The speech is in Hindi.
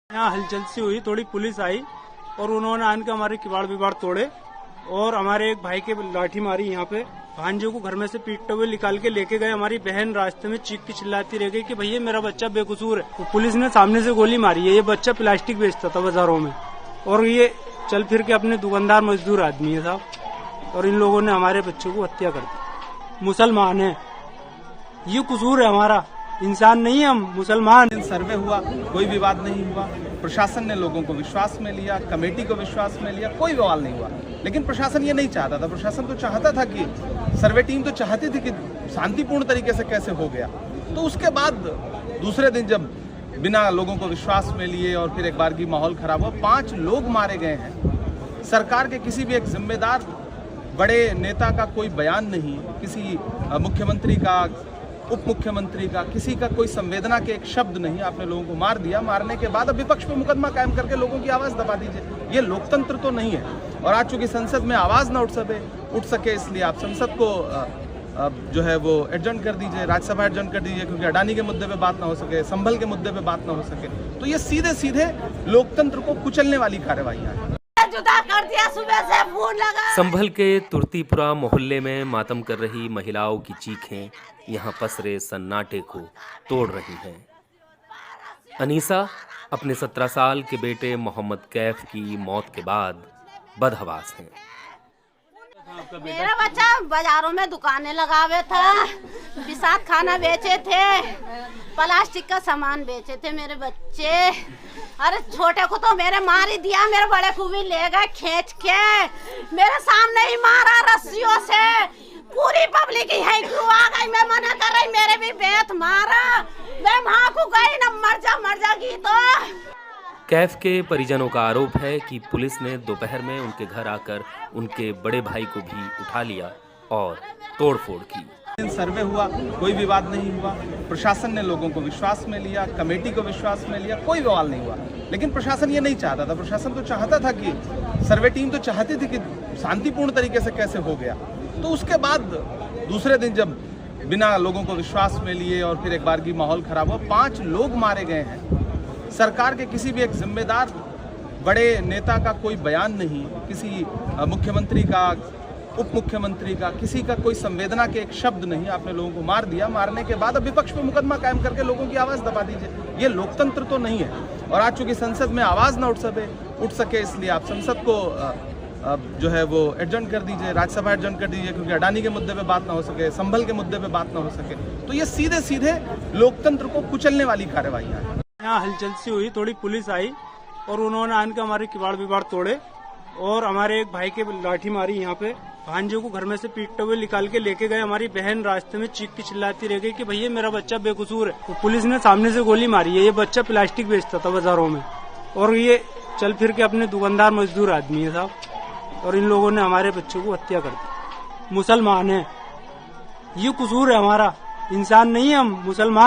यहाँ हलचल सी हुई, थोड़ी पुलिस आई और उन्होंने आन के हमारे किवाड़ बिवाड़ तोड़े और हमारे एक भाई के लाठी मारी। यहाँ पे भांजे को घर में से पीटते हुए निकाल के लेके गए। हमारी बहन रास्ते में चीख के चिल्लाती रह गई कि भैया मेरा बच्चा बेकसूर है। तो पुलिस ने सामने से गोली मारी है। ये बच्चा प्लास्टिक बेचता था बाजारों में और ये चल फिर के अपने दुकानदार मजदूर आदमी है साहब, और इन लोगों ने हमारे बच्चों को हत्या कर दी। मुसलमान है, ये कसूर है हमारा, इंसान नहीं है हम, मुसलमान। सर्वे हुआ, कोई विवाद नहीं हुआ। प्रशासन ने लोगों को विश्वास में लिया, कमेटी को विश्वास में लिया, कोई बवाल नहीं हुआ। लेकिन प्रशासन ये नहीं चाहता था। प्रशासन तो चाहता था कि सर्वे टीम तो चाहती थी कि शांतिपूर्ण तरीके से कैसे हो गया। तो उसके बाद दूसरे दिन जब बिना लोगों को विश्वास में लिए और फिर एक बार की माहौल खराब हुआ, 5 लोग मारे गए हैं। सरकार के किसी भी एक जिम्मेदार बड़े नेता का कोई बयान नहीं, किसी मुख्यमंत्री का, उप मुख्यमंत्री का, किसी का कोई संवेदना के एक शब्द नहीं। आपने लोगों को मार दिया। मारने के बाद अब विपक्ष पे मुकदमा कायम करके लोगों की आवाज दबा दीजिए। ये लोकतंत्र तो नहीं है। और आज चूंकि संसद में आवाज ना उठ सके इसलिए आप संसद को जो है वो एडजर्न कर दीजिए, राज्यसभा एडजर्न कर दीजिए, क्योंकि अडानी के मुद्दे पे बात ना हो सके, संभल के मुद्दे पे बात ना हो सके। तो ये सीधे सीधे लोकतंत्र को कुचलने वाली कार्रवाइयां हैं। जुदा कर दिया, सुबह से फोन लगा। संभल के तुर्तीपुरा मोहल्ले में मातम कर रही महिलाओं की चीखें यहाँ पसरे सन्नाटे को तोड़ रही हैं। अनीसा अपने 17 साल के बेटे मोहम्मद कैफ की मौत के बाद बदहवास हैं। मेरा बच्चा बाजारों में दुकानें लगावे था, बिसात खाना बेचे थे, प्लास्टिक का सामान बेचे थे मेरे बच्चे। अरे छोटे को तो मेरे मार ही दिया, मेरे बड़े को भी ले गए खींच के, मेरे सामने ही मारा रस्सियों से। पूरी पब्लिक ही है क्यों आ गई, मैं मना कर रही, मेरे भी बेत मारा। मैं वहाँ को गई ना, मर जागी तो। कैफ के परिजनों का आरोप है कि पुलिस ने दोपहर में उनके घर आकर उनके बड़े भाई को भी उठा लिया और तोड़फोड़ की। सर्वे हुआ, कोई विवाद नहीं हुआ। प्रशासन ने लोगों को विश्वास में लिया, कमेटी को विश्वास में लिया, कोई बवाल नहीं हुआ। लेकिन प्रशासन ये नहीं चाहता था। प्रशासन तो चाहता था कि सर्वे टीम तो चाहती थी कि शांतिपूर्ण तरीके से कैसे हो गया। तो उसके बाद दूसरे दिन जब बिना लोगों को विश्वास में लिए और फिर एक बार की माहौल खराब हुआ, 5 लोग मारे गए हैं। सरकार के किसी भी एक जिम्मेदार बड़े नेता का कोई बयान नहीं, किसी मुख्यमंत्री का, उप मुख्यमंत्री का, किसी का कोई संवेदना के एक शब्द नहीं। आपने लोगों को मार दिया। मारने के बाद अब विपक्ष पे मुकदमा कायम करके लोगों की आवाज दबा दीजिए। ये लोकतंत्र तो नहीं है। और आज चूंकि संसद में आवाज ना उठ सके इसलिए आप संसद को जो है वो एडजर्न कर दीजिए, राज्यसभा एडजर्न कर दीजिए, क्योंकि अडानी के मुद्दे पे बात ना हो सके, संभल के मुद्दे पे बात ना हो सके। तो ये सीधे सीधे लोकतंत्र को कुचलने वाली कार्रवाइयां हैं। यहाँ हलचल सी हुई, थोड़ी पुलिस आई और उन्होंने आन के हमारे किवाड़ बिवाड़ तोड़े और हमारे एक भाई के लाठी मारी। यहाँ पे भांजे को घर में से पीटते हुए निकाल के लेके गए। हमारी बहन रास्ते में चीख के चिल्लाती रह गई कि भैया मेरा बच्चा बेकसूर है। तो पुलिस ने सामने से गोली मारी है। ये बच्चा प्लास्टिक बेचता था बाजारों में और ये चल फिर के अपने दुकानदार मजदूर आदमी है साहब, और इन लोगों ने हमारे बच्चों को हत्या कर दी। मुसलमान है, ये कसूर है हमारा, इंसान नहीं है हम, मुसलमान।